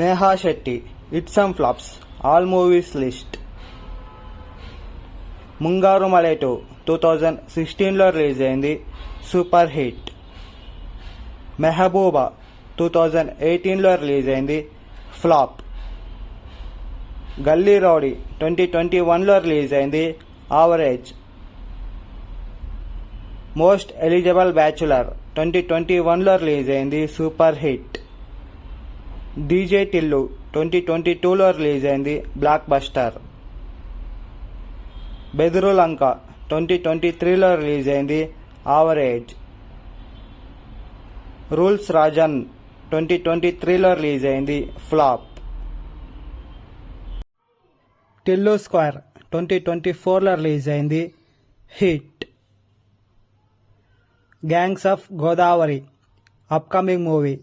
Neha Shetty it's some flops all movies list. Mungaru Male 2016లో release అయింది, super hit. Mehbooba 2018లో రిలీజ్ అయింది, ఫ్లాప్. గల్లీ రౌడీ 2021లో రిలీజ్ అయింది, యావరేజ్. మోస్ట్ ఎలిజిబుల్ బ్యాచులర్ 2021లో రిలీజ్ అయింది, సూపర్ హిట్. డీజే టిల్లు 2022లో రిలీజ్ అయింది, బ్లాక్ బస్టర్. బెదురులంక 2023లో రిలీజ్ అయింది, యావరేజ్. రూల్స్ రాజన్ 2023లో రిలీజ్ అయింది, ఫ్లాప్. టిల్లు స్క్వేర్ 2024లో రిలీజ్ అయింది, hit. Gangs of Godavari upcoming movie